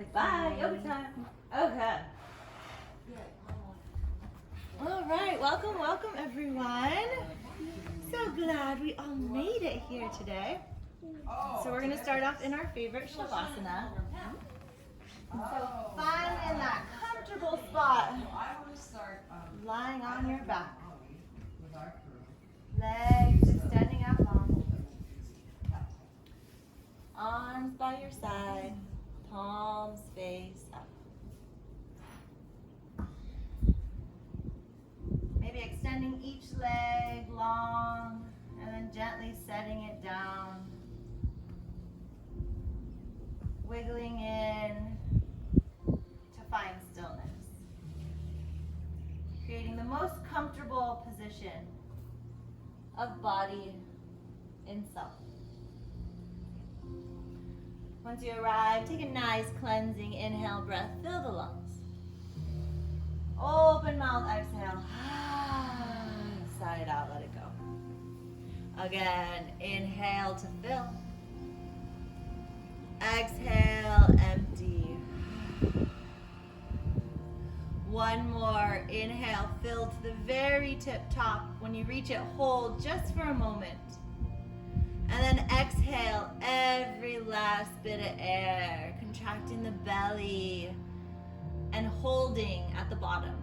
Bye. Yoga time. Okay. All right. Welcome, everyone. So glad we all made it here today. So we're going to start off in our favorite Shavasana. So find in that comfortable spot, lying on your back. Legs extending out long. Arms by your side. Palms face up. Maybe extending each leg long and then gently setting it down. Wiggling in to find stillness. Creating the most comfortable position of body in self. Once you arrive, take a nice cleansing inhale breath, fill the lungs. Open mouth, exhale. Sigh it out, let it go. Again, inhale to fill. Exhale, empty. One more, inhale, fill to the very tip top. When you reach it, hold just for a moment. And then exhale every last bit of air, contracting the belly and holding at the bottom.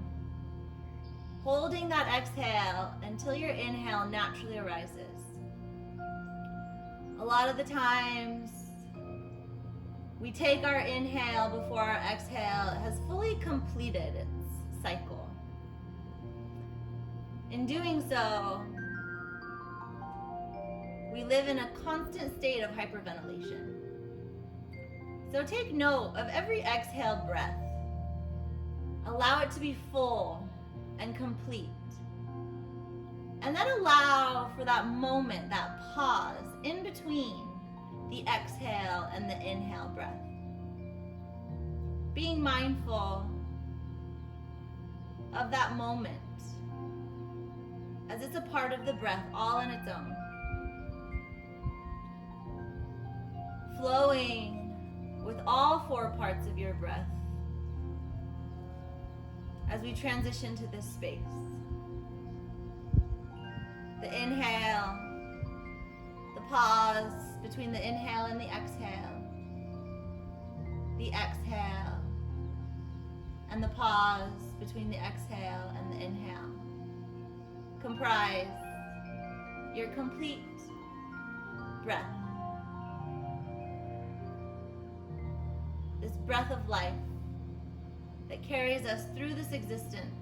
Holding that exhale until your inhale naturally arises. A lot of the times, we take our inhale before our exhale has fully completed its cycle. In doing so, we live in a constant state of hyperventilation. So take note of every exhale breath. Allow it to be full and complete. And then allow for that moment, that pause in between the exhale and the inhale breath. Being mindful of that moment as it's a part of the breath all on its own. Flowing with all four parts of your breath as we transition to this space. The inhale, the pause between the inhale and the exhale, the exhale, and the pause between the exhale and the inhale comprise your complete breath. This breath of life that carries us through this existence,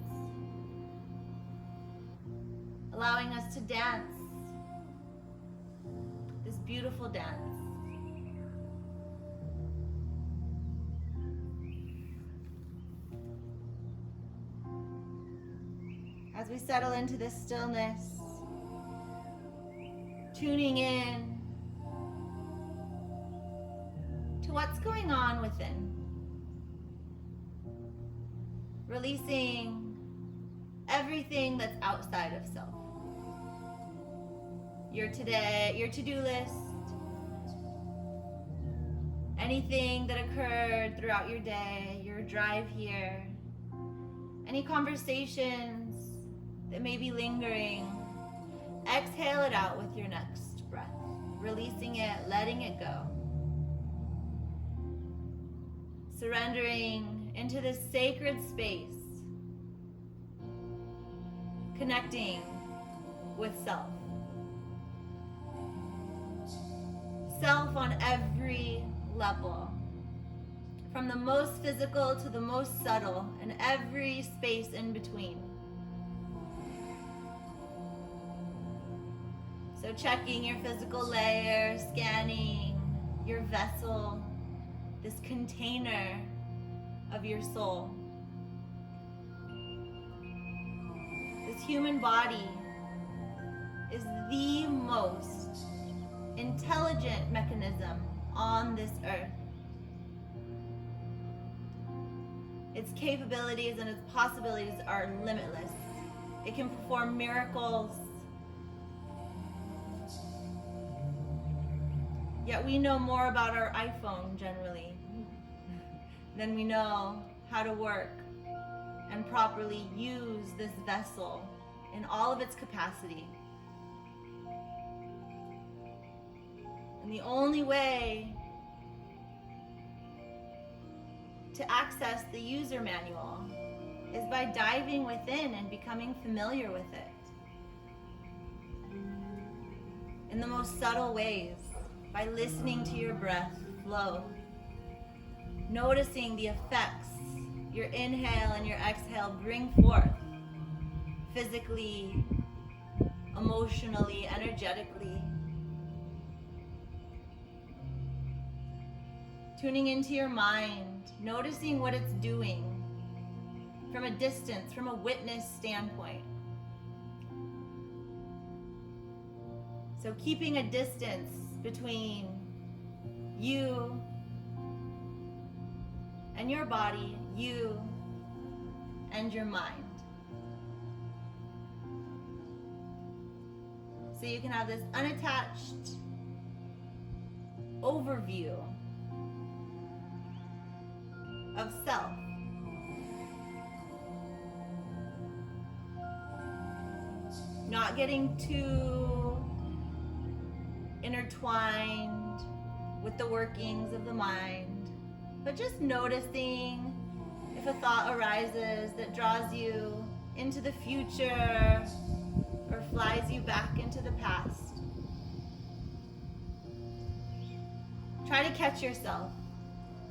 allowing us to dance this beautiful dance. As we settle into this stillness, tuning in to what's going on within. Releasing everything that's outside of self. Your to-do list, anything that occurred throughout your day, your drive here, any conversations that may be lingering, exhale it out with your next breath, releasing it, letting it go. Surrendering into this sacred space, connecting with self. Self on every level, from the most physical to the most subtle, and every space in between. So checking your physical layer, scanning your vessel, this container of your soul. This human body is the most intelligent mechanism on this earth. Its capabilities and its possibilities are limitless. It can perform miracles. Yet we know more about our iPhone generally then we know how to work and properly use this vessel in all of its capacity. And the only way to access the user manual is by diving within and becoming familiar with it in the most subtle ways, by listening to your breath flow, noticing the effects your inhale and your exhale bring forth physically, emotionally, energetically. Tuning into your mind, noticing what it's doing from a distance, from a witness standpoint. So keeping a distance between you and your body, you and your mind. So you can have this unattached overview of self. Not getting too intertwined with the workings of the mind, but just noticing if a thought arises that draws you into the future or flies you back into the past. Try to catch yourself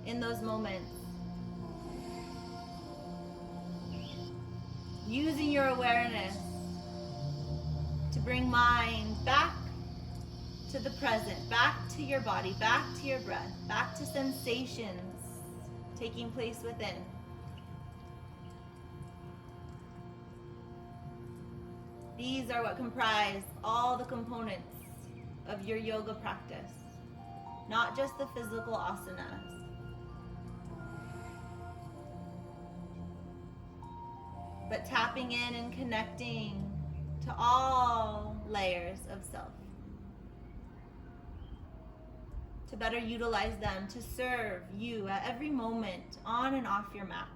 in those moments, using your awareness to bring mind back to the present, back to your body, back to your breath, back to sensations taking place within. These are what comprise all the components of your yoga practice, not just the physical asanas. But tapping in and connecting to all layers of self, to better utilize them to serve you at every moment on and off your mat.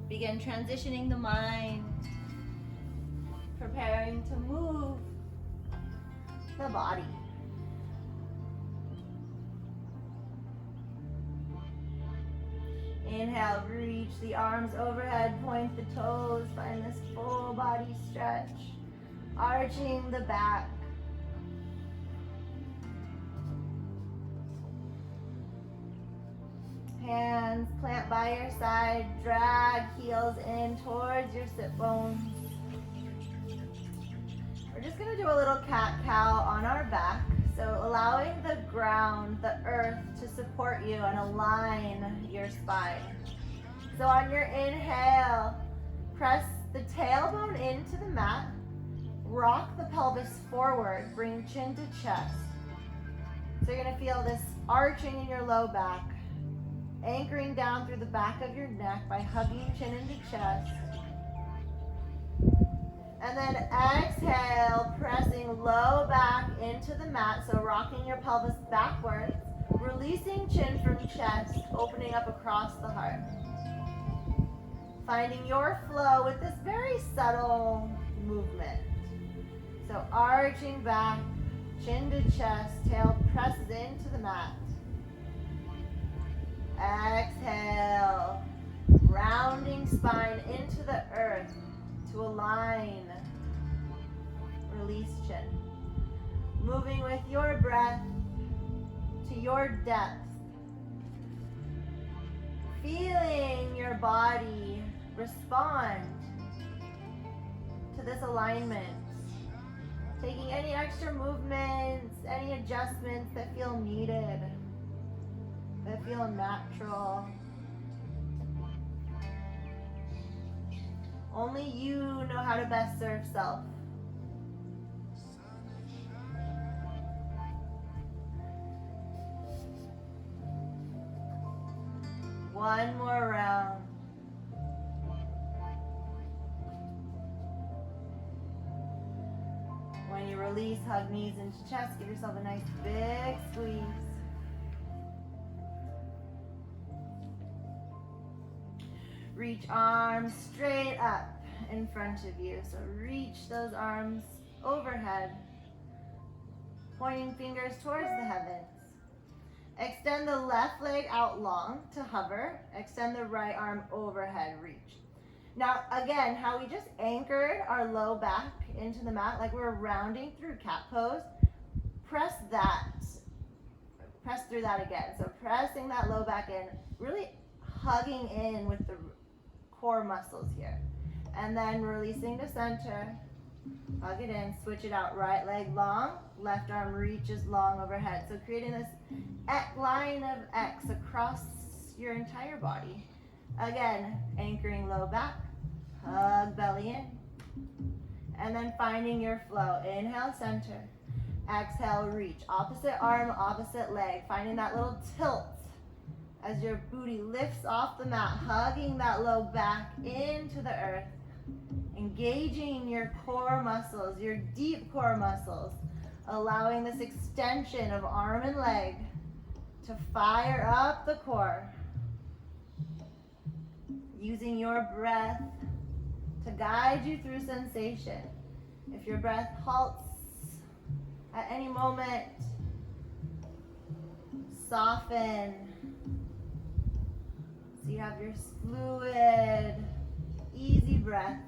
Begin transitioning the mind, preparing to move the body. Inhale, reach the arms overhead, point the toes, find this full body stretch, arching the back. Hands plant by your side, drag heels in towards your sit bones. We're just gonna do a little cat-cow on our back. So allowing the ground, the earth, to support you and align your spine. So on your inhale, press the tailbone into the mat, rock the pelvis forward, bring chin to chest. So you're gonna feel this arching in your low back, anchoring down through the back of your neck by hugging chin into chest. And then exhale, pressing low back into the mat, so rocking your pelvis backwards, releasing chin from chest, opening up across the heart. Finding your flow with this very subtle movement. So arching back, chin to chest, tail presses into the mat. Exhale, rounding spine into the earth to align. Release chin. Moving with your breath to your depth. Feeling your body respond to this alignment. Taking any extra movements, any adjustments that feel needed, that feel natural. Only you know how to best serve self. One more round. release, hug knees into chest. Give yourself a nice big squeeze. Reach arms straight up in front of you. So reach those arms overhead, pointing fingers towards the heavens. Extend the left leg out long to hover. Extend the right arm overhead, reach. Now again, how we just anchored our low back into the mat, like we're rounding through cat pose, press through that again. So pressing that low back in, really hugging in with the core muscles here. And then releasing to center, hug it in, switch it out, right leg long, left arm reaches long overhead. So creating this line of X across your entire body. Again, anchoring low back, hug belly in, and then finding your flow. Inhale, center. Exhale, reach. Opposite arm, opposite leg. Finding that little tilt as your booty lifts off the mat, hugging that low back into the earth. Engaging your core muscles, your deep core muscles. Allowing this extension of arm and leg to fire up the core. Using your breath to guide you through sensation. If your breath halts at any moment, soften. So you have your fluid, easy breath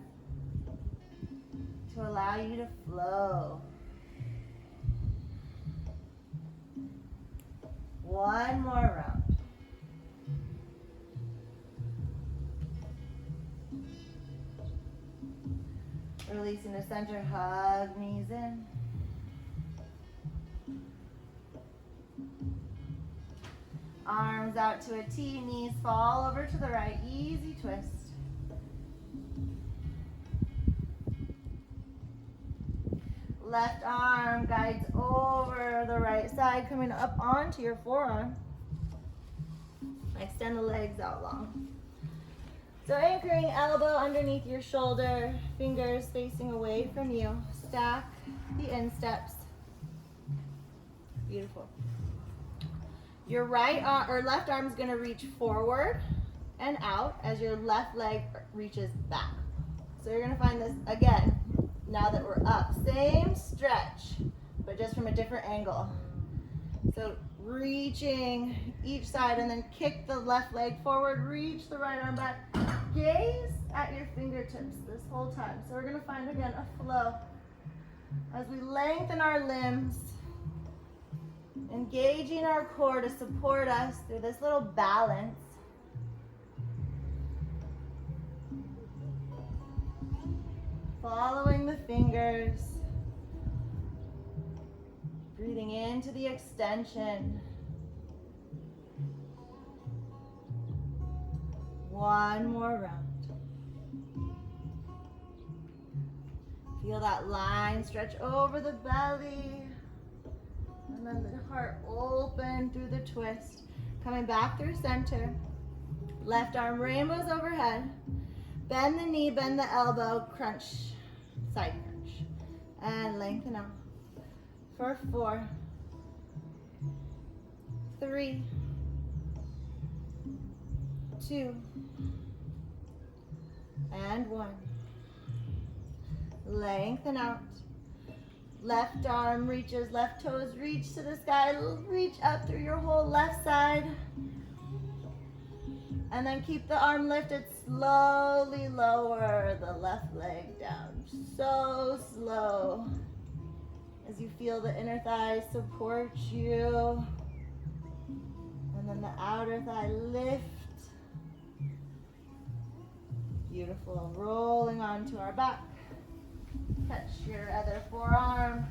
to allow you to flow. One more round. Releasing to center, hug knees in. Arms out to a T, knees fall over to the right, easy twist. Left arm guides over the right side, coming up onto your forearm. Extend the legs out long. So anchoring elbow underneath your shoulder, fingers facing away from you. Stack the insteps. Beautiful. Your right arm or left arm is going to reach forward and out as your left leg reaches back. So you're going to find this again, now that we're up. Same stretch, but just from a different angle. So reaching each side and then kick the left leg forward, reach the right arm back. Gaze at your fingertips this whole time. So we're going to find again a flow as we lengthen our limbs, engaging our core to support us through this little balance. Following the fingers, breathing into the extension. One more round. Feel that line stretch over the belly. And then the heart open through the twist. Coming back through center. Left arm rainbows overhead. Bend the knee, bend the elbow, crunch, side crunch. And lengthen out. For 4, 3, 2, and 1. Lengthen out. Left arm reaches, left toes reach to the sky. Reach up through your whole left side. And then keep the arm lifted. Slowly lower the left leg down. So slow. As you feel the inner thigh support you. And then the outer thigh lift. Beautiful. Rolling onto our back. Touch your other forearm.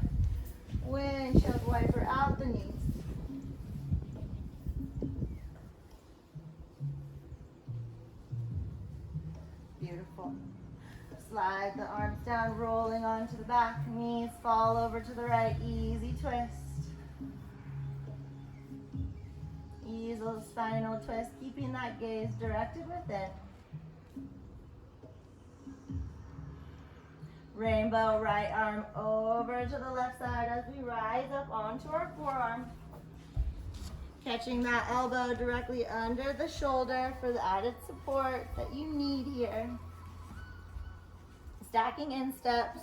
Windshield wiper out the knees. Beautiful. Slide the arms down, rolling onto the back. Knees fall over to the right. Easy twist. Easy spinal twist, keeping that gaze directed within. Rainbow right arm over to the left side as we rise up onto our forearm. Catching that elbow directly under the shoulder for the added support that you need here. Stacking insteps.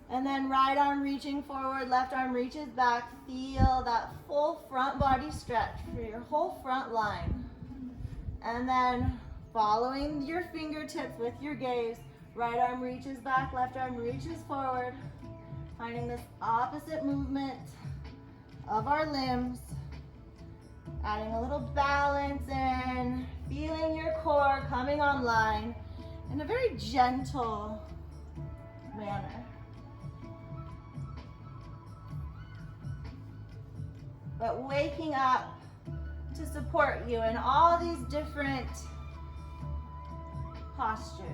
And then right arm reaching forward, left arm reaches back. Feel that full front body stretch for your whole front line. And then following your fingertips with your gaze, right arm reaches back, left arm reaches forward. Finding this opposite movement of our limbs. Adding a little balance in, feeling your core coming online in a very gentle manner. But waking up to support you in all these different postures,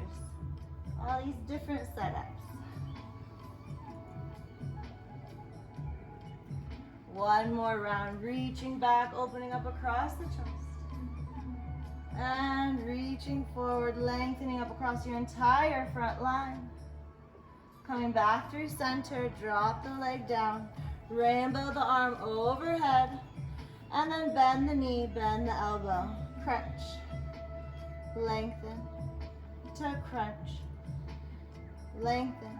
all these different setups. One more round, reaching back, opening up across the chest. And reaching forward, lengthening up across your entire front line. Coming back through center, drop the leg down. Rainbow the arm overhead, and then bend the knee, bend the elbow. Crunch, lengthen to crunch, lengthen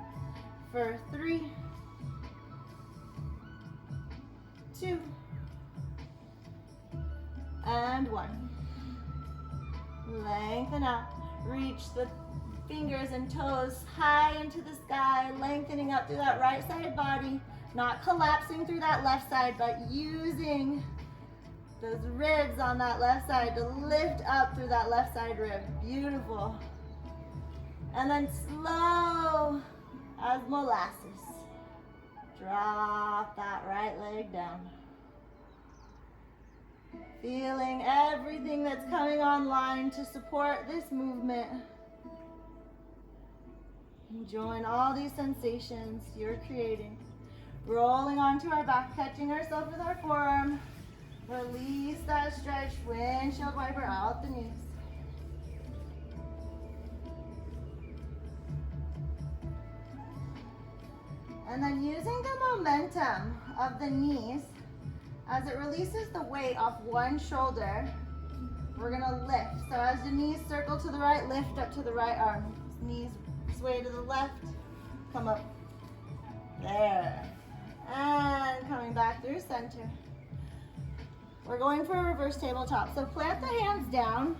for 3, 2, and 1. Lengthen out, reach the fingers and toes high into the sky, lengthening up through that right side body. Not collapsing through that left side, but using those ribs on that left side to lift up through that left side rib. Beautiful. And then slow as molasses. Drop that right leg down. Feeling everything that's coming online to support this movement. Enjoying all these sensations you're creating. Rolling onto our back, catching ourselves with our forearm. Release that stretch, windshield wiper out the knees. And then using the momentum of the knees, as it releases the weight off one shoulder, we're gonna lift. So as the knees circle to the right, lift up to the right arm. Knees sway to the left, come up. There. And coming back through center. We're going for a reverse tabletop. So plant the hands down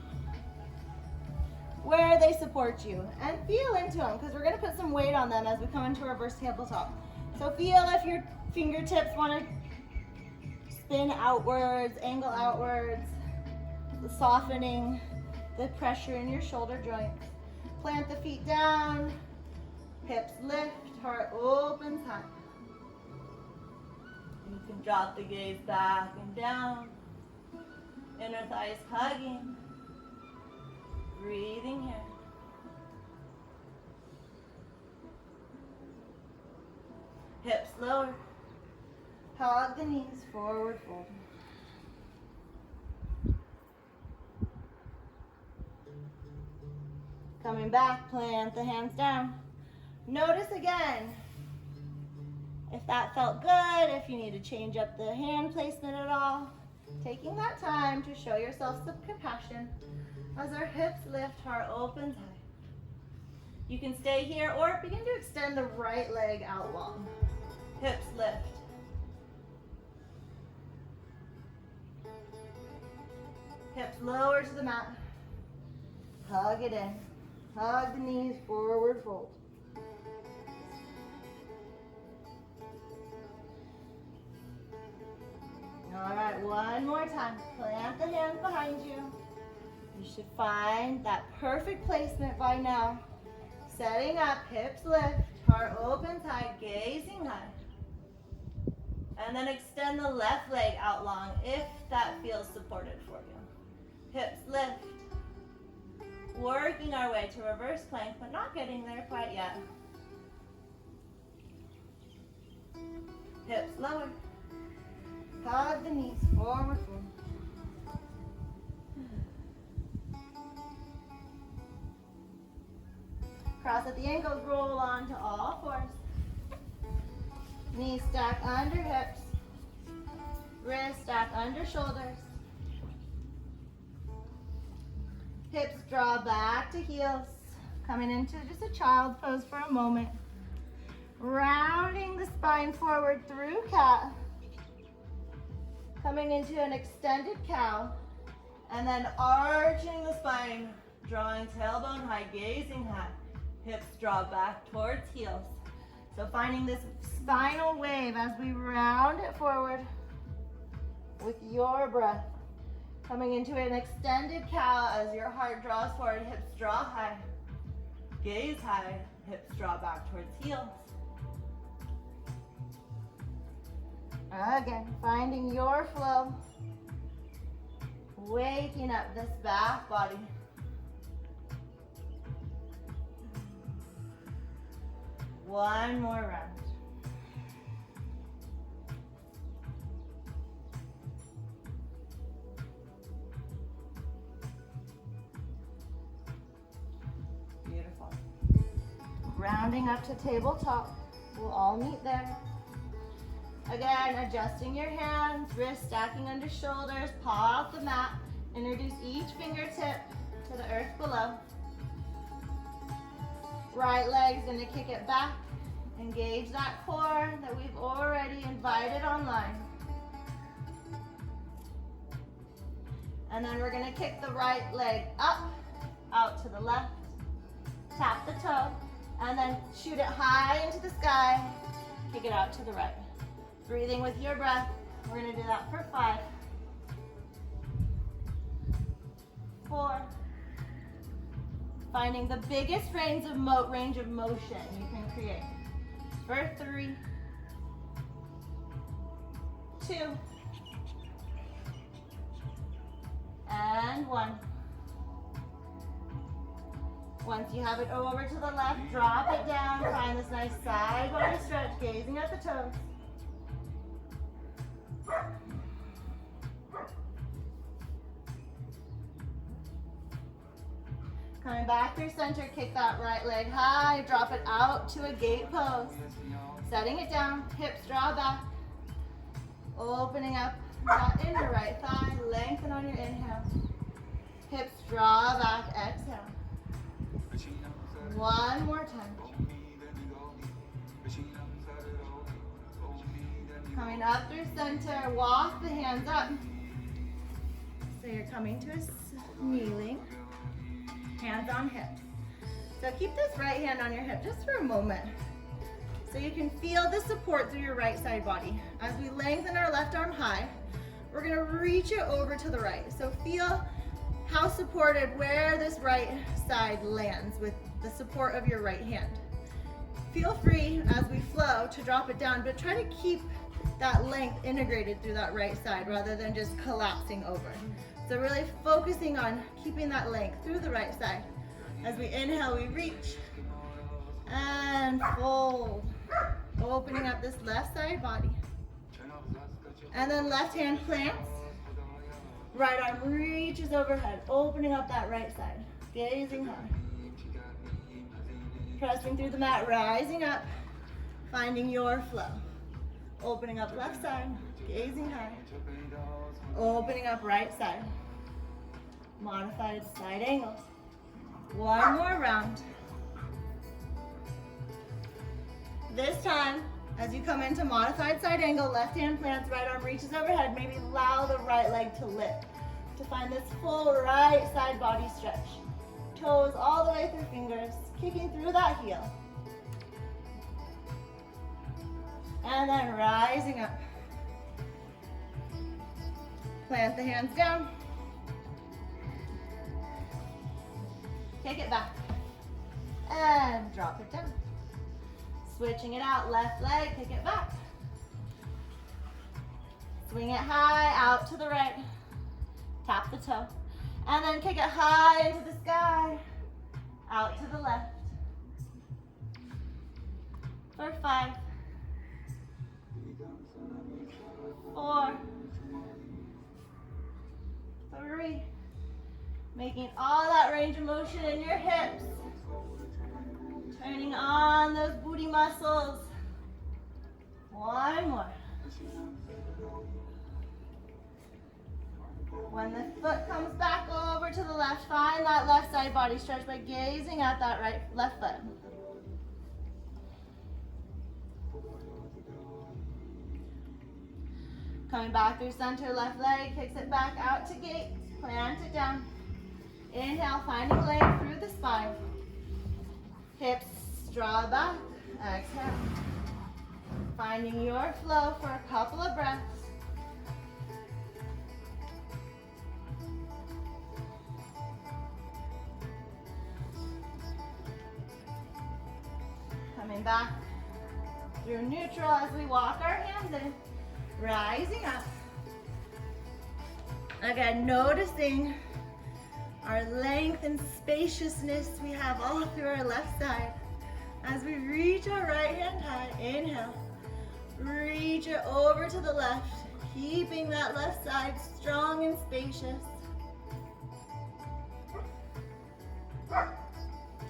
where they support you and feel into them, because we're going to put some weight on them as we come into reverse tabletop. So feel if your fingertips want to spin outwards, angle outwards, softening the pressure in your shoulder joints. Plant the feet down, hips lift, heart opens high. You can drop the gaze back and down. Inner thighs hugging. Breathing here. Hips lower. Hug the knees, forward fold. Coming back, plant the hands down. Notice again if that felt good, if you need to change up the hand placement at all. Taking that time to show yourself some compassion as our hips lift, heart opens high. You can stay here or begin to extend the right leg out long. Hips lift. Hips lower to the mat. Hug it in. Hug the knees, forward fold. All right, one more time. Plant the hands behind you. You should find that perfect placement by now. Setting up, hips lift, heart opens high, gazing high. And then extend the left leg out long if that feels supported for you. Hips lift. Working our way to reverse plank, but not getting there quite yet. Hips lower. Hug the knees, forward fold. Cross at the ankles, roll onto all fours. Knees stack under hips. Wrists stack under shoulders. Hips draw back to heels. Coming into just a child pose for a moment. Rounding the spine forward through cat. Coming into an extended cow. And then arching the spine, drawing tailbone high, gazing high. Hips draw back towards heels. So finding this spinal wave as we round it forward with your breath. Coming into an extended cow as your heart draws forward, hips draw high. Gaze high, hips draw back towards heels. Again, finding your flow. Waking up this back body. One more round. Beautiful. Rounding up to tabletop. We'll all meet there. Again, adjusting your hands, wrists stacking under shoulders, paw off the mat. Introduce each fingertip to the earth below. Right leg's gonna kick it back. Engage that core that we've already invited online. And then we're gonna kick the right leg up, out to the left. Tap the toe, and then shoot it high into the sky. Kick it out to the right. Breathing with your breath. We're gonna do that for 5, 4. Finding the biggest range of motion you can create. For 3, 2, and 1. Once you have it over to the left, drop it down. Find this nice side body stretch, gazing at the toes. Coming back through center, kick that right leg high, drop it out to a gate pose. Setting it down, hips draw back. Opening up that inner right thigh, lengthen on your inhale. Hips draw back, exhale. One more time. Coming up through center, walk the hands up. So you're coming to a kneeling. Hands on hips. So keep this right hand on your hip just for a moment. So you can feel the support through your right side body. As we lengthen our left arm high, we're gonna reach it over to the right. So feel how supported, where this right side lands with the support of your right hand. Feel free as we flow to drop it down, but try to keep that length integrated through that right side rather than just collapsing over. So really focusing on keeping that length through the right side. As we inhale, we reach and fold. Opening up this left side body. And then left hand plants. Right arm reaches overhead, opening up that right side. Gazing high. Pressing through the mat, rising up. Finding your flow. Opening up left side, gazing high. Opening up right side. Modified side angles. One more round. This time, as you come into modified side angle, left hand plants, right arm reaches overhead. Maybe allow the right leg to lift to find this full right side body stretch. Toes all the way through fingers, kicking through that heel. And then rising up. Plant the hands down. Kick it back. And drop it down. Switching it out, left leg, kick it back. Swing it high, out to the right. Tap the toe. And then kick it high into the sky. Out to the left. For 5, 4, 3. Making all that range of motion in your hips. on those booty muscles. One more. When the foot comes back over to the left, find that left side body stretch by gazing at that left foot. Coming back through center, left leg, kicks it back out to gate, plant it down. Inhale, finding length through the spine. Hips draw back, exhale. Finding your flow for a couple of breaths. Coming back through neutral as we walk our hands in. Rising up. Again, noticing our length and spaciousness we have all through our left side. As we reach our right hand high, inhale. Reach it over to the left, keeping that left side strong and spacious.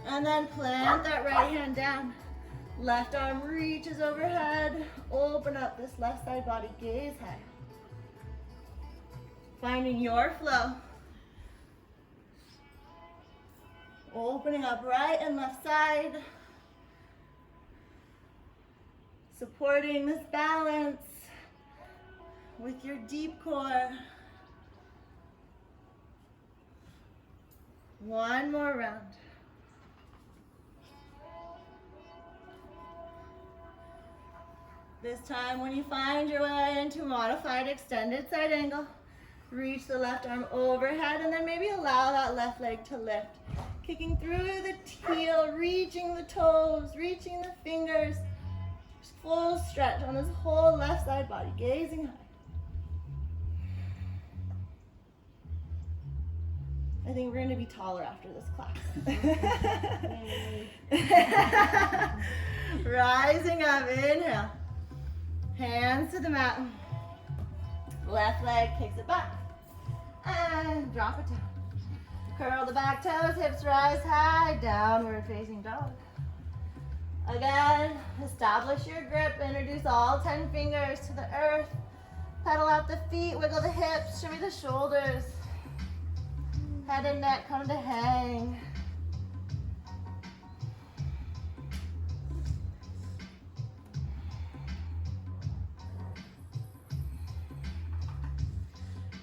And then plant that right hand down. Left arm reaches overhead. Open up this left side body, gaze high. Finding your flow. Opening up right and left side. Supporting this balance with your deep core. One more round. This time when you find your way into modified extended side angle, reach the left arm overhead and then maybe allow that left leg to lift. Kicking through the heel, reaching the toes, reaching the fingers. Just full stretch on this whole left side body, gazing high. I think we're going to be taller after this class. Rising up, inhale. Hands to the mat. Left leg kicks it back. And drop it down. Curl the back toes, hips rise high, downward facing dog. Again, establish your grip, introduce all 10 fingers to the earth. Pedal out the feet, wiggle the hips, shimmy the shoulders. Head and neck come to hang.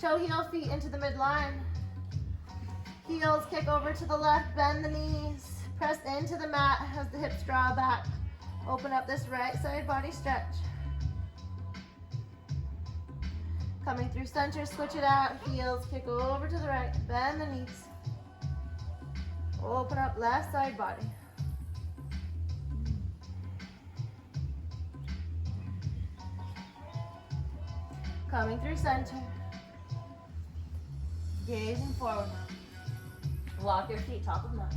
Toe heel feet into the midline. Heels kick over to the left, bend the knees. Press into the mat as the hips draw back. Open up this right side body stretch. Coming through center, switch it out. Heels kick over to the right, bend the knees. Open up left side body. Coming through center. Gazing forward. Walk your feet top of mat.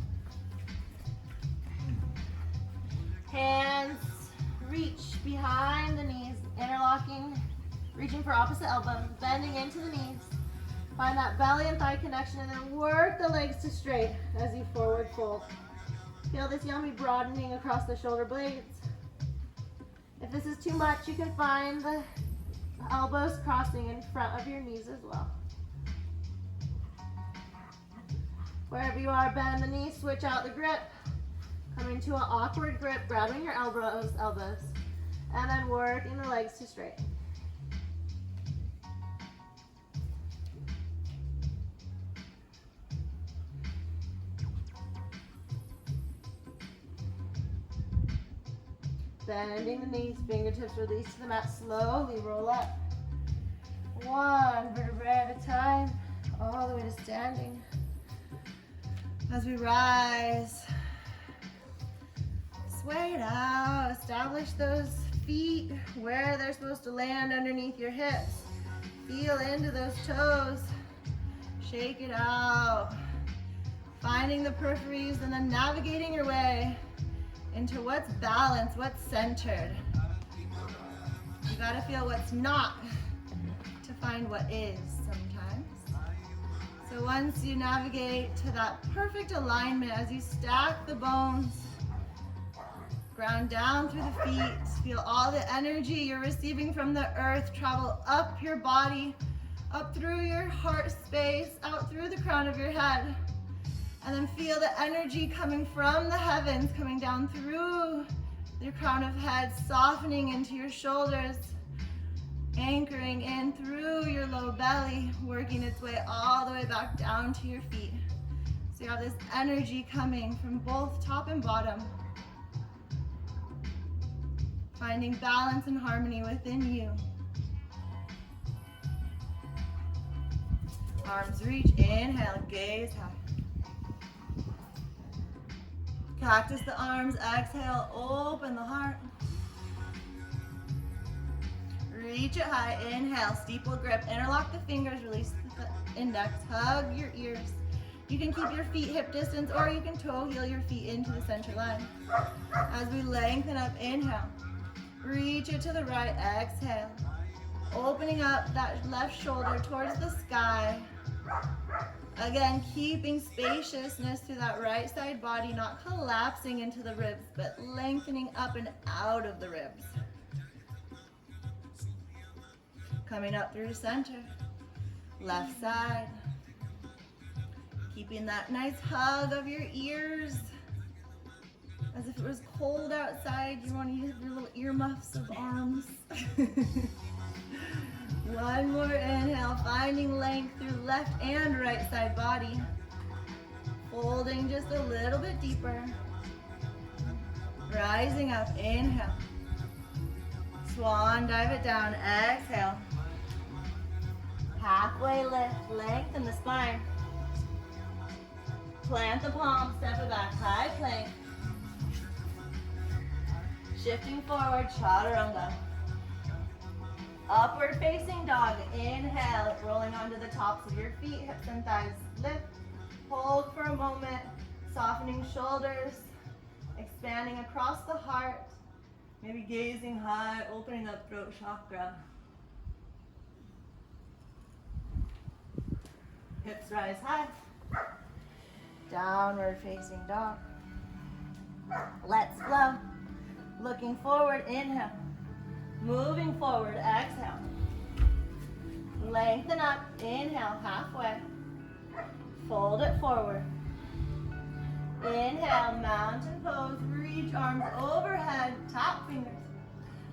Hands reach behind the knees, interlocking, reaching for opposite elbows, bending into the knees. Find that belly and thigh connection and then work the legs to straight as you forward fold. Feel this yummy broadening across the shoulder blades. If this is too much, you can find the elbows crossing in front of your knees as well. Wherever you are, bend the knees, switch out the grip. Come into an awkward grip, grabbing your elbows, and then working the legs to straight. Bending the knees, fingertips release to the mat, slowly roll up. One vertebrae at a time, all the way to standing. As we rise, sway it out, establish those feet where they're supposed to land underneath your hips. Feel into those toes, shake it out. Finding the peripheries and then navigating your way into what's balanced, what's centered. You gotta feel what's not to find what is sometimes. So once you navigate to that perfect alignment, as you stack the bones, Ground down through the feet. Feel all the energy you're receiving from the earth travel up your body, up through your heart space, out through the crown of your head. And then feel the energy coming from the heavens, coming down through your crown of head, softening into your shoulders, anchoring in through your low belly, working its way all the way back down to your feet. So you have this energy coming from both top and bottom, finding balance and harmony within you. Arms reach, inhale, gaze high. Cactus the arms, exhale, open the heart. Reach it high, inhale, steeple grip, interlock the fingers, release the index, hug your ears. You can keep your feet hip distance or you can toe heel your feet into the center line. As we lengthen up, inhale, reach it to the right, exhale. Opening up that left shoulder towards the sky. Again, keeping spaciousness through that right side body, not collapsing into the ribs, but lengthening up and out of the ribs. Coming up through center, left side. Keeping that nice hug of your ears. As if it was cold outside, you want to use your little earmuffs of arms. One more inhale, finding length through left and right side body. Folding just a little bit deeper. Rising up, inhale. Swan, dive it down, exhale. Halfway lift, lengthen the spine. Plant the palms, step it back, high plank. Shifting forward, chaturanga. Upward facing dog, inhale, rolling onto the tops of your feet, hips and thighs lift. Hold for a moment, softening shoulders, expanding across the heart, maybe gazing high, opening up throat chakra. Hips rise high. Downward facing dog. Let's flow. Looking forward, inhale. Moving forward, exhale. Lengthen up, inhale, halfway. Fold it forward. Inhale, mountain pose, reach arms overhead, top fingers.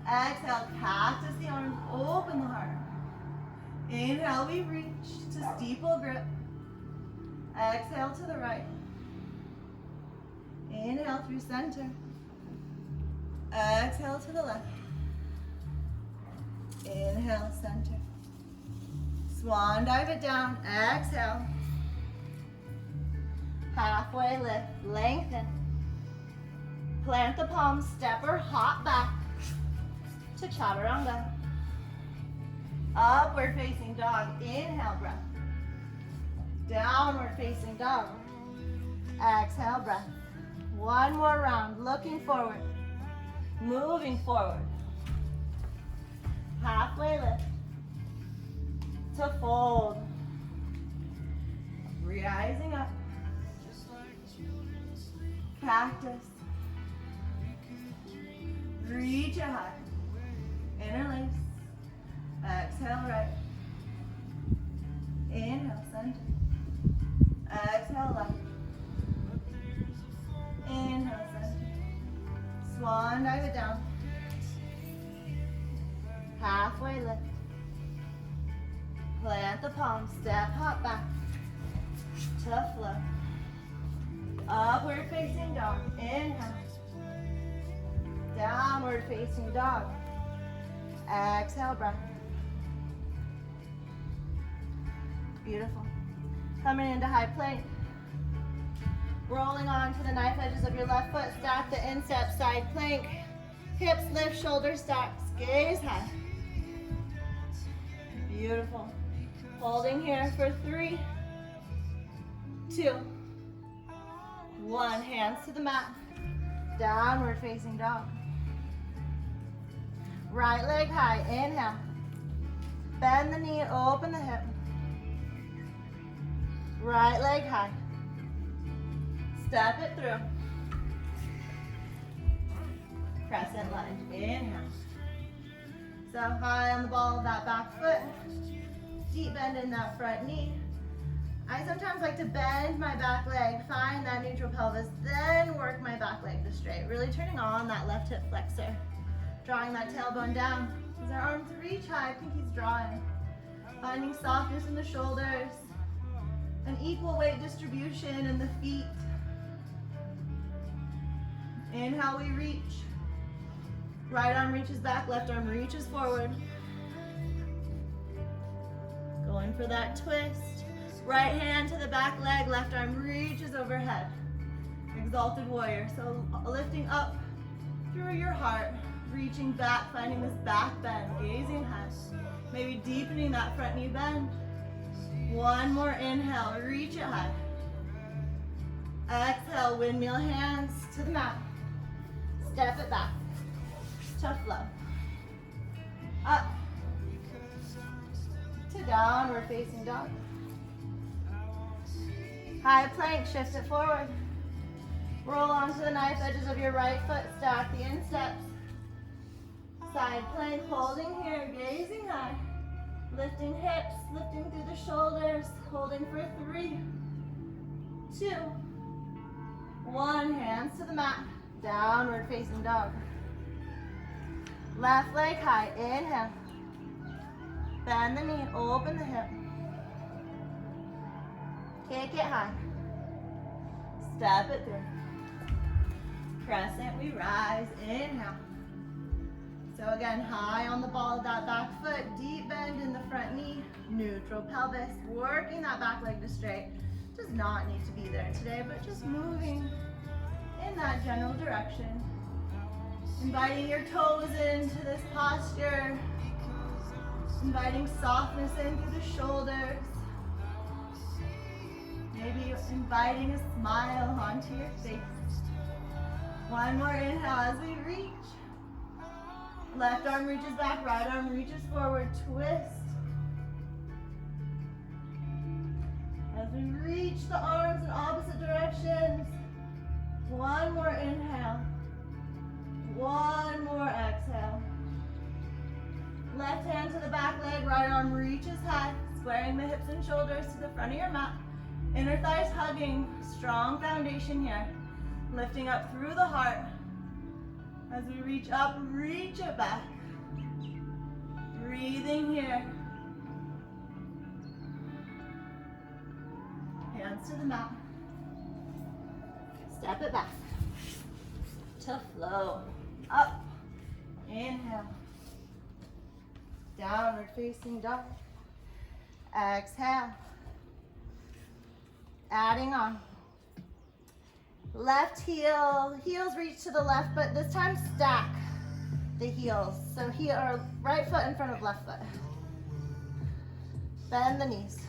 Exhale, cactus the arms, open the heart. Inhale, we reach to steeple grip. Exhale to the right. Inhale through center. Exhale to the left. Inhale, center. Swan dive it down. Exhale. Halfway lift. Lengthen. Plant the palms. Step or hop back to chaturanga. Upward facing dog. Inhale, breath. Downward facing dog. Exhale, breath. One more round. Looking forward. Moving forward. Halfway lift. To fold. Rising up. Cactus. Reach it high. Interlace. Exhale right. Inhale center. Exhale left. Inhale center. Swan dive it down. Halfway lift. Plant the palms, step, hop back to flow. Upward facing dog, inhale. Downward facing dog. Exhale, breath. Beautiful. Coming into high plank. Rolling on to the knife edges of your left foot, stack the instep, side plank. Hips lift, shoulders stack, gaze high. Beautiful. Holding here for 3, 2, 1. Hands to the mat. Downward facing dog. Right leg high, inhale. Bend the knee, open the hip. Right leg high. Step it through. crescent lunge. Inhale. So high on the ball of that back foot. Deep bend in that front knee. I sometimes like to bend my back leg, find that neutral pelvis, then work my back leg to straight. Really turning on that left hip flexor. Drawing that tailbone down. As our arms reach high, pinkies drawing. Finding softness in the shoulders. An equal weight distribution in the feet. Inhale, we reach. Right arm reaches back, left arm reaches forward. Going for that twist. Right hand to the back leg, left arm reaches overhead. Exalted warrior. So lifting up through your heart, reaching back, finding this back bend, gazing high. Maybe deepening that front knee bend. One more inhale, reach it high. Exhale, windmill hands to the mat. Step it back to flow. Up to downward facing dog. High plank, shift it forward. Roll onto the knife edges of your right foot, stack the insteps. Side plank, holding here, gazing high. Lifting hips, lifting through the shoulders, holding for 3, 2, 1. Hands to the mat, downward facing dog. Left leg high, inhale. Bend the knee, open the hip. Kick it high. Step it through. Crescent, we rise, inhale. So again, high on the ball of that back foot, deep bend in the front knee, neutral pelvis, working that back leg to straight. Does not need to be there today, but just moving in that general direction. Inviting your toes into this posture. Inviting softness in through the shoulders. Maybe inviting a smile onto your face. One more inhale as we reach. Left arm reaches back, right arm reaches forward, twist. As we reach the arms in opposite directions. One more inhale. One more exhale. Left hand to the back leg, right arm reaches high, squaring the hips and shoulders to the front of your mat. Inner thighs hugging, strong foundation here. Lifting up through the heart. As we reach up, reach it back. Breathing here. Hands to the mat. Step it back. To flow. Up. Inhale. Downward facing dog. Exhale. Adding on. Left heel, heels reach to the left, but this time stack the heels. So heel, or right foot in front of left foot. Bend the knees.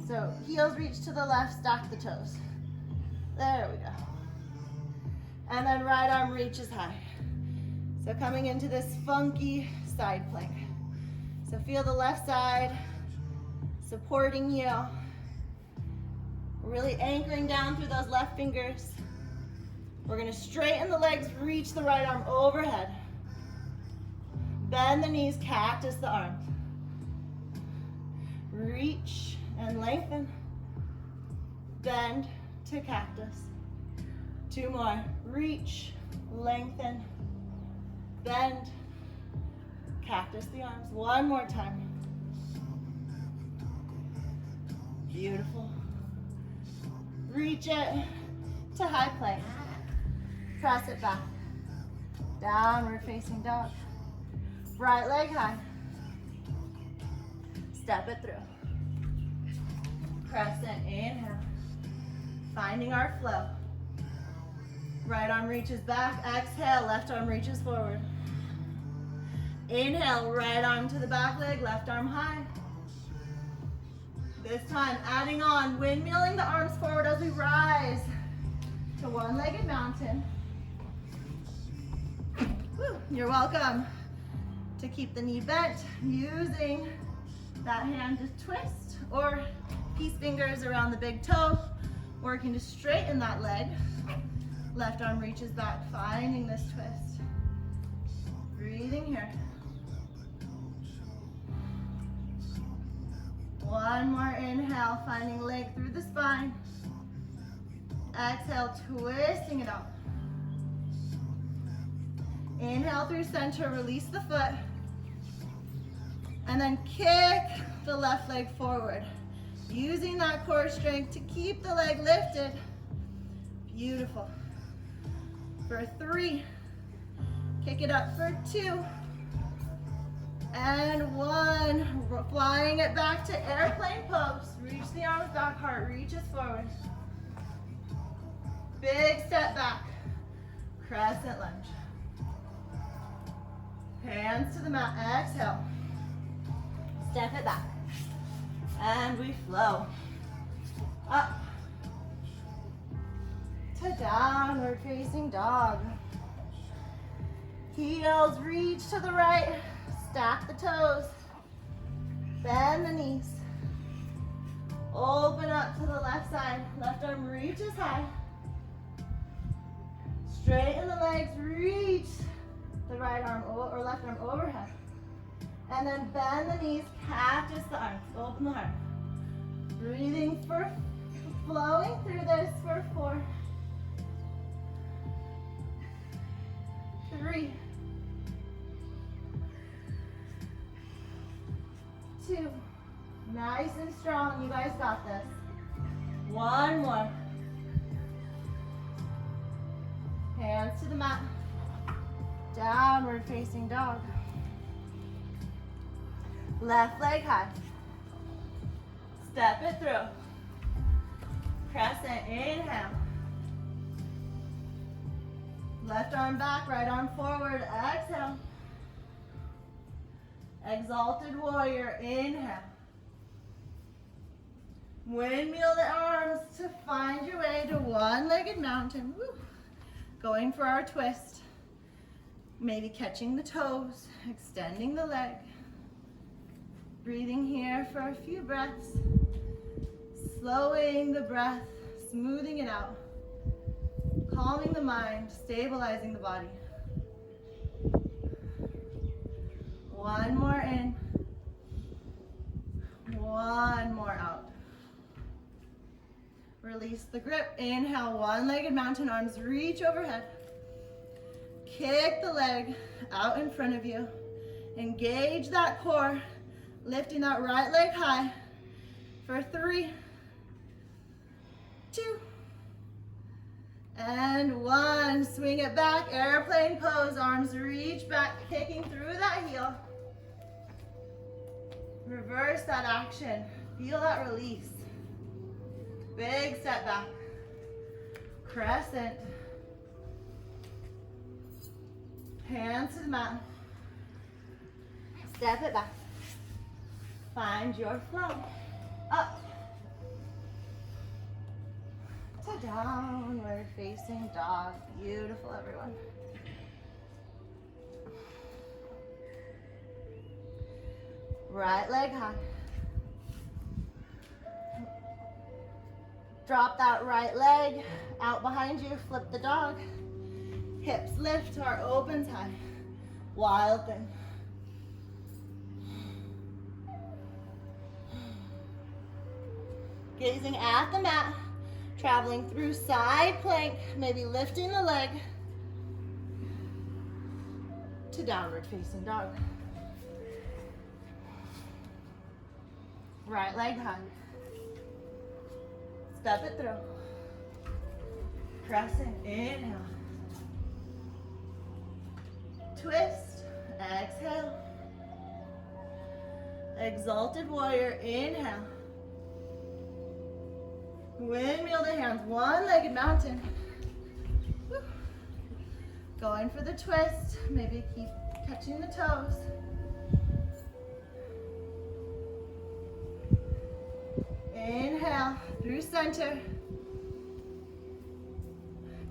So heels reach to the left, stack the toes. There we go. And then right arm reaches high. So coming into this funky side plank. So feel the left side supporting you. Really anchoring down through those left fingers. We're gonna straighten the legs, reach the right arm overhead. Bend the knees, cactus the arms. Reach and lengthen. Bend to cactus. 2 more. Reach, lengthen, bend, cactus the arms. 1 more time. Beautiful. Reach it to high plank. Press it back. Downward facing dog. Right leg high. Step it through. Crescent, inhale. Finding our flow. Right arm reaches back. Exhale, left arm reaches forward. Inhale, right arm to the back leg, left arm high. This time, adding on, windmilling the arms forward as we rise to one-legged mountain. Woo, you're welcome to keep the knee bent, using that hand to twist or peace fingers around the big toe, working to straighten that leg. Left arm reaches back, finding this twist. Breathing here. One more inhale, finding leg through the spine. Exhale, twisting it out. Inhale through center, release the foot. And then kick the left leg forward. Using that core strength to keep the leg lifted. Beautiful. For 3. Kick it up for 2. And 1. Flying it back to airplane pose. Reach the arms back, heart reaches forward. Big step back. Crescent lunge. Hands to the mat, exhale. Step it back. And we flow. Up. To downward facing dog. Heels reach to the right. Stack the toes. Bend the knees. Open up to the left side. Left arm reaches high. Straighten the legs, reach the right arm or left arm overhead. And then bend the knees, cactus the arms, open the heart. Breathing for, flowing through this for 4. 3. 2. Nice and strong, you guys got this. 1 more. Hands to the mat. Downward facing dog. Left leg high. Step it through. Crescent, inhale. Left arm back, right arm forward, exhale. Exalted warrior, inhale. Windmill the arms to find your way to one-legged mountain. Woo. Going for our twist. Maybe catching the toes, extending the leg. Breathing here for a few breaths. Slowing the breath, smoothing it out. Calming the mind, stabilizing the body. 1 more in. 1 more out. Release the grip. Inhale, one-legged mountain, arms reach overhead. Kick the leg out in front of you. Engage that core, lifting that right leg high for 3, 2, and 1. Swing it back, airplane pose, arms reach back, kicking through that heel. Reverse that action, feel that release. Big step back, crescent. Hands to the mat. Step it back. Find your flow. Up. To downward facing dog. Beautiful, everyone. Right leg high. Drop that right leg out behind you. Flip the dog. Hips lift, heart opens high. Wild thing. Gazing at the mat, traveling through side plank, maybe lifting the leg to downward facing dog. Right leg high. Step it through. Crescent, inhale. Twist, exhale. Exalted warrior, inhale. Windmill the hands, one-legged mountain. Woo. Going for the twist, maybe keep catching the toes. Inhale, through center.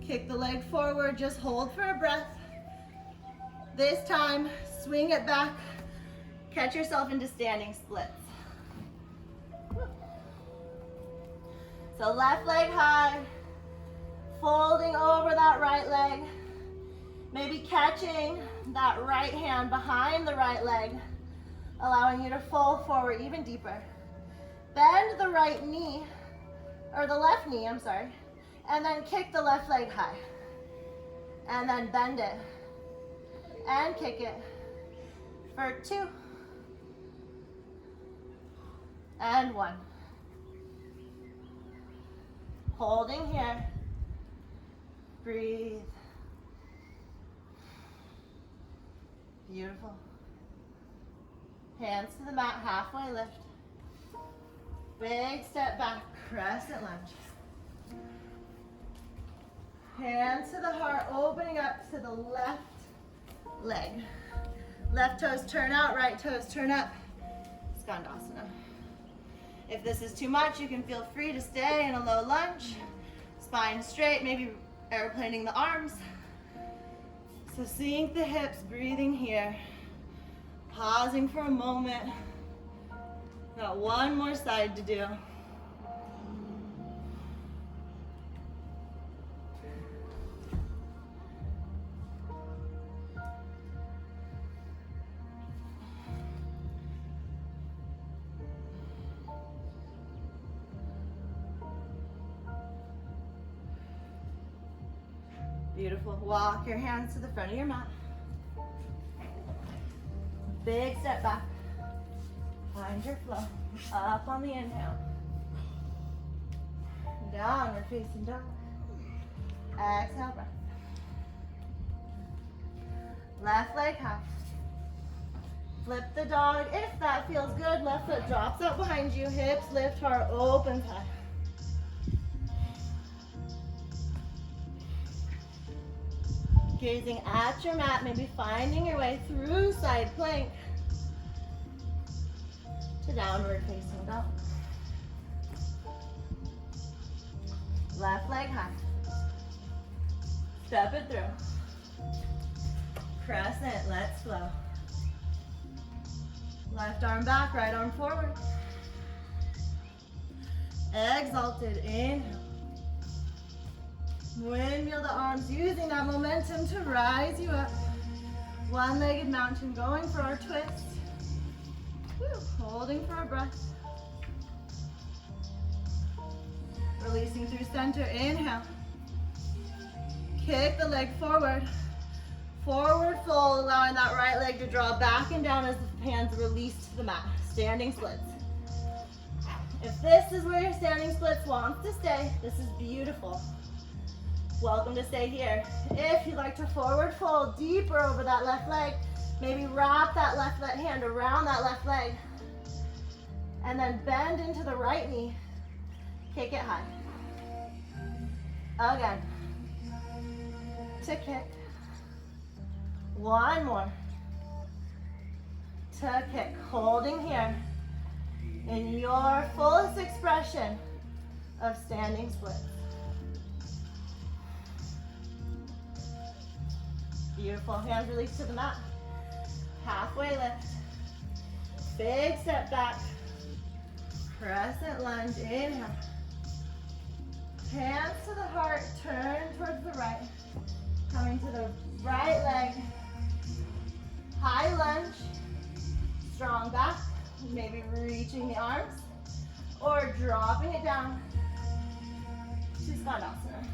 Kick the leg forward, just hold for a breath. This time, swing it back. Catch yourself into standing splits. So left leg high, Folding over that right leg. Maybe catching that right hand behind the right leg, allowing you to fold forward even deeper. Bend the right knee, or the left knee, I'm sorry, and then kick the left leg high. And then bend it and kick it for 2 and 1. Holding here. Breathe. Beautiful. Hands to the mat, halfway lift. Big step back, crescent lunge. Hands to the heart, opening up to the left leg. Left toes turn out, right toes turn up. Skandasana. If this is too much, you can feel free to stay in a low lunge. Spine straight, maybe airplaning the arms. So sink the hips, breathing here. Pausing for a moment. Got one more side to do. Beautiful. Walk your hands to the front of your mat. Big step back. Find your flow. Up on the inhale. Downward facing dog. Exhale, breath. Left leg high. Flip the dog. If that feels good, left foot drops out behind you. Hips lift, heart opens high. Gazing at your mat, maybe finding your way through side plank to downward facing dog. Left leg high. Step it through. Crescent, let's flow. Left arm back, right arm forward. Exalted, inhale. Windmill the arms, using that momentum to rise you up. One-legged mountain, going for our twist. Woo. Holding for our breath. Releasing through center, inhale. Kick the leg forward. Forward fold, allowing that right leg to draw back and down as the hands release to the mat. Standing splits. If this is where your standing splits wants to stay, this is beautiful. Welcome to stay here. If you'd like to forward fold deeper over that left leg, maybe wrap that left hand around that left leg and then bend into the right knee. Kick it high. Again. To kick. One more. To kick. Holding here in your fullest expression of standing splits. Beautiful. Hands release to the mat. Halfway lift. Big step back. Crescent lunge. Inhale. Hands to the heart. Turn towards the right. Coming to the right leg. High lunge. Strong back. Maybe reaching the arms. Or dropping it down to Skandasana.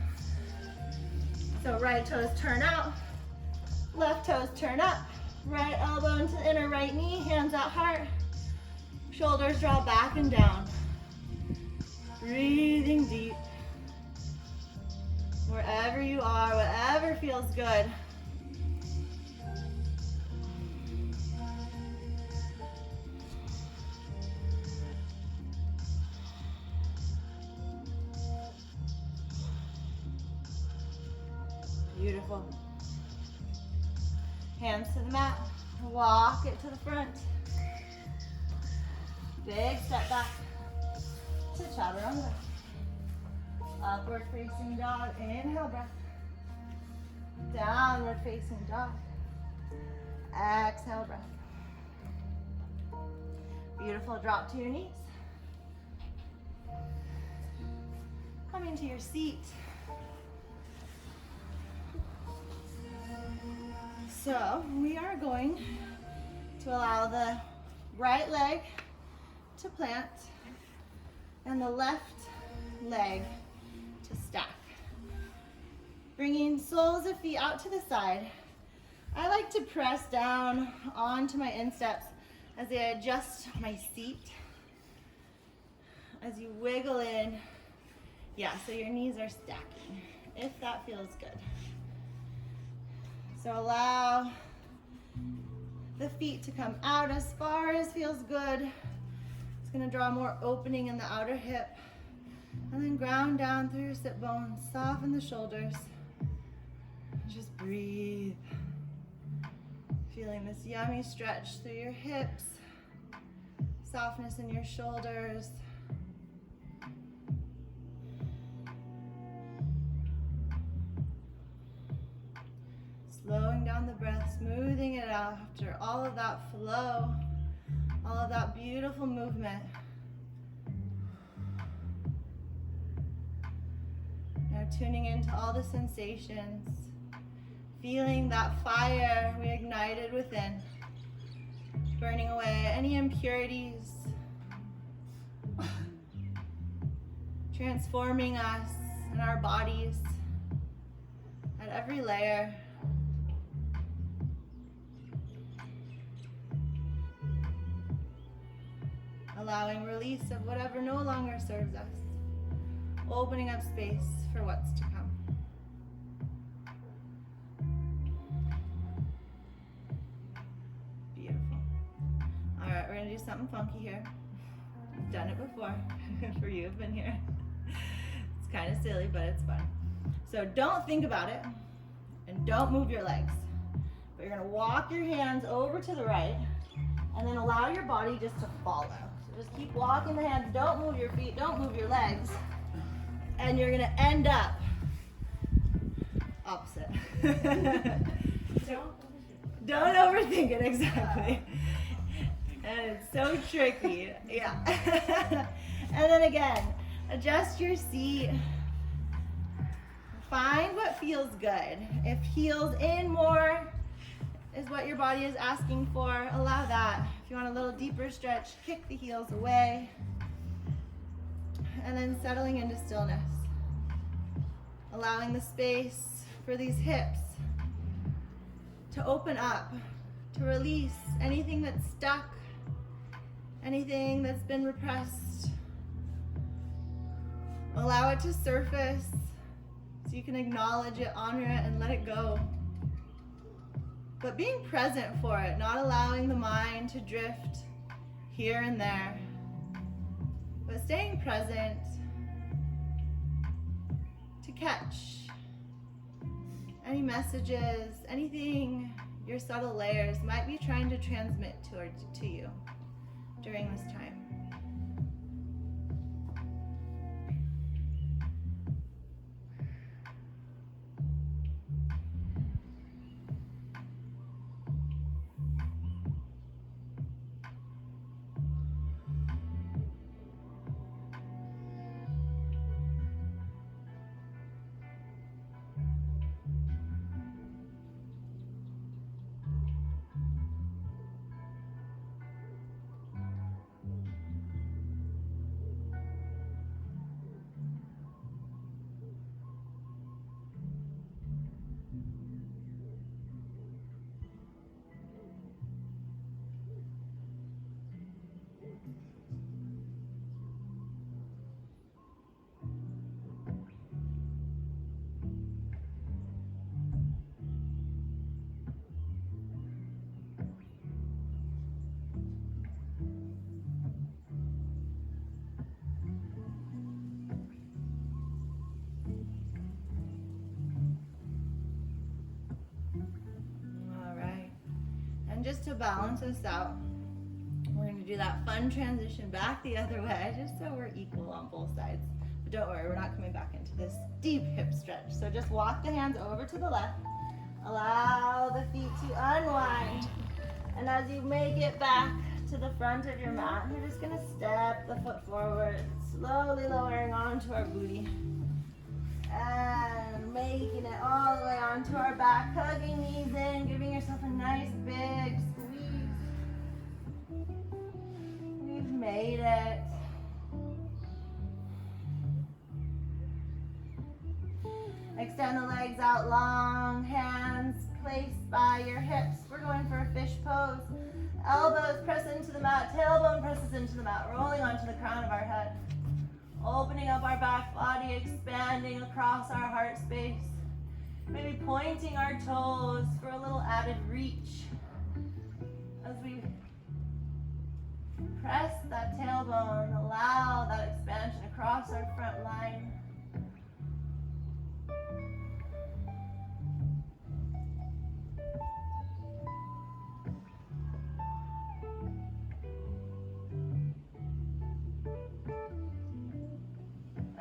So right toes turn out. Left toes turn up. Right elbow into the inner right knee. Hands out heart. Shoulders draw back and down. Breathing deep. Wherever you are, whatever feels good. Beautiful. Hands to the mat. Walk it to the front. Big step back to chaturanga. Upward facing dog. Inhale, breath. Downward facing dog. Exhale, breath. Beautiful. Drop to your knees. Coming to your seat. So we are going to allow the right leg to plant and the left leg to stack. Bringing soles of feet out to the side. I like to press down onto my insteps as I adjust my seat. As you wiggle in, yeah, so your knees are stacking, if that feels good. So allow the feet to come out as far as feels good. It's gonna draw more opening in the outer hip. And then ground down through your sit bones, soften the shoulders. Just breathe. Feeling this yummy stretch through your hips, softness in your shoulders. Slowing down the breath, smoothing it out after all of that flow, all of that beautiful movement. Now tuning into all the sensations, feeling that fire we ignited within, burning away any impurities, transforming us and our bodies at every layer. Allowing release of whatever no longer serves us, opening up space for what's to come. Beautiful. All right, we're gonna do something funky here. I've done it before. For you who've been here. It's kind of silly, but it's fun. So don't think about it, and don't move your legs. But you're gonna walk your hands over to the right, and then allow your body just to follow. So just keep walking the hands, don't move your feet, don't move your legs. And you're gonna end up opposite. Don't overthink it, exactly. And it's so tricky, yeah. And then again, adjust your seat. Find what feels good. If heels in more is what your body is asking for, allow that. If you want a little deeper stretch, kick the heels away. And then settling into stillness. Allowing the space for these hips to open up, to release anything that's stuck, anything that's been repressed. Allow it to surface so you can acknowledge it, honor it, and let it go. But being present for it, not allowing the mind to drift here and there, but staying present to catch any messages, anything your subtle layers might be trying to transmit to you during this time. Just to balance us out, we're going to do that fun transition back the other way, just so we're equal on both sides. But don't worry, we're not coming back into this deep hip stretch. So just walk the hands over to the left. Allow the feet to unwind. And as you make it back to the front of your mat, you're just going to step the foot forward, slowly lowering onto our booty. And making it all the way onto our back, hugging knees in, giving yourself a nice big squeeze. We've made it. Extend the legs out long, hands placed by your hips. We're going for a fish pose. Elbows press into the mat, tailbone presses into the mat, rolling onto the crown of our head. Opening up our back body, expanding across our heart space. Maybe pointing our toes for a little added reach as we press that tailbone, allow that expansion across our front line.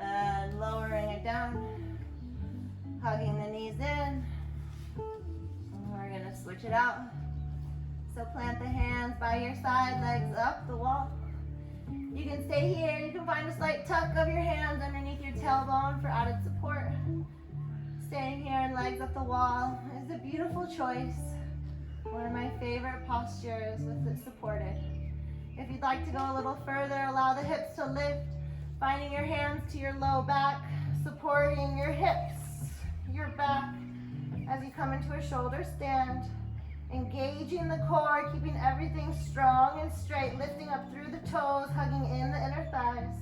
And lowering it down, hugging the knees in. And we're gonna switch it out. So plant the hands by your side, legs up the wall. You can stay here. You can find a slight tuck of your hands underneath your tailbone for added support. Staying here and legs up the wall is a beautiful choice. One of my favorite postures with it supported. If you'd like to go a little further, allow the hips to lift, finding your hands to your low back, supporting your hips, your back as you come into a shoulder stand. Engaging the core, keeping everything strong and straight, lifting up through the toes, hugging in the inner thighs.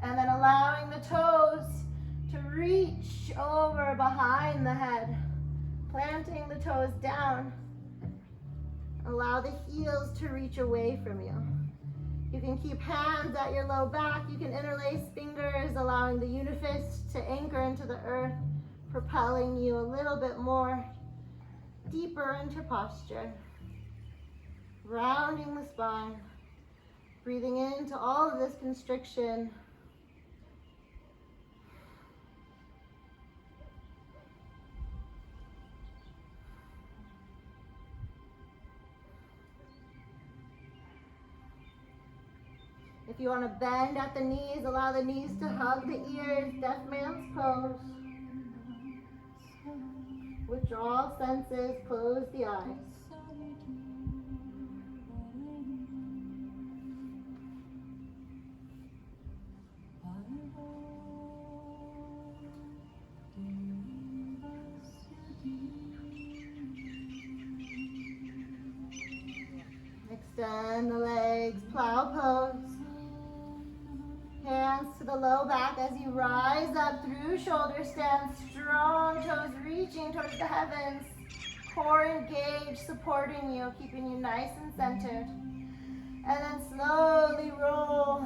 And then allowing the toes to reach over behind the head, planting the toes down. Allow the heels to reach away from you. You can keep hands at your low back. You can interlace fingers, allowing the unifist to anchor into the earth, propelling you a little bit more deeper into posture. Rounding the spine, breathing into all of this constriction. If you want to bend at the knees, allow the knees to hug the ears, deaf man's pose. Withdraw senses, close the eyes. Extend the legs, plow pose. Hands to the low back as you rise up through shoulder stand, strong toes reaching towards the heavens, core engaged, supporting you, keeping you nice and centered. And then slowly roll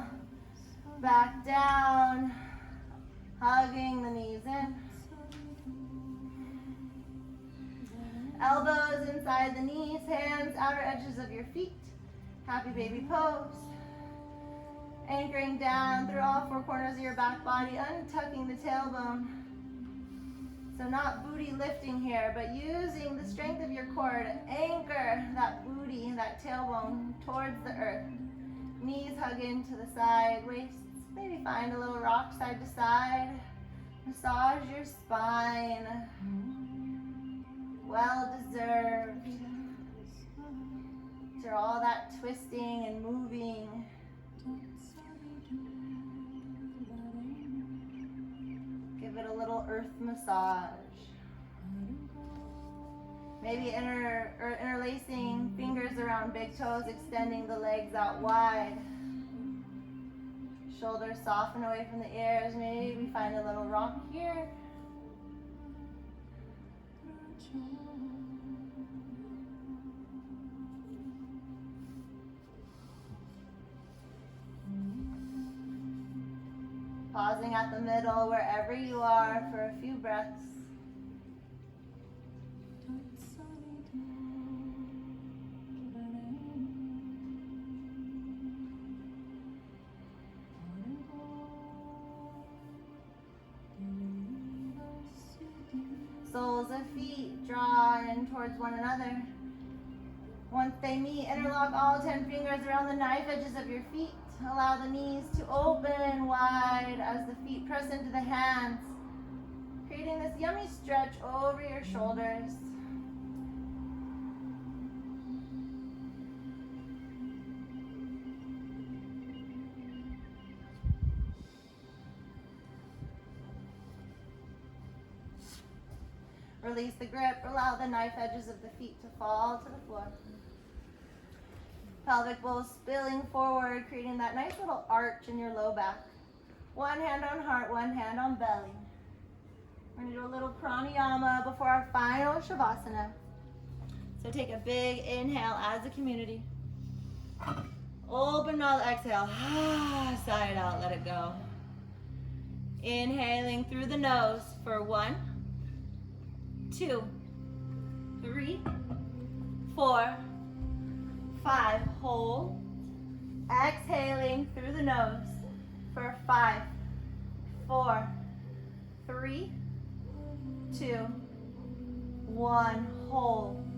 back down, hugging the knees in. Elbows inside the knees, hands outer edges of your feet. Happy baby pose. Anchoring down through all four corners of your back body, untucking the tailbone. So not booty lifting here, but using the strength of your core to anchor that booty, that tailbone towards the earth. Knees hug into the side, waists. Maybe find a little rock side to side. Massage your spine. Well deserved. After all that twisting and moving. Give it a little earth massage. Maybe interlacing fingers around big toes, extending the legs out wide. Shoulders soften away from the ears. Maybe find a little rock here. Pausing at the middle, wherever you are, for a few breaths. Soles of feet draw in towards one another. Once they meet, interlock all 10 fingers around the knife edges of your feet. Allow the knees to open wide as the feet press into the hands, creating this yummy stretch over your shoulders. Release the grip, allow the knife edges of the feet to fall to the floor. Pelvic bowl spilling forward, creating that nice little arch in your low back. One hand on heart, one hand on belly. We're gonna do a little pranayama before our final shavasana. So take a big inhale as a community. Open mouth, exhale. Sigh it out, let it go. Inhaling through the nose for 1, 2, 3, 4, 5. Hold. Exhaling through the nose for 5, 4, 3, 2, 1. Hold.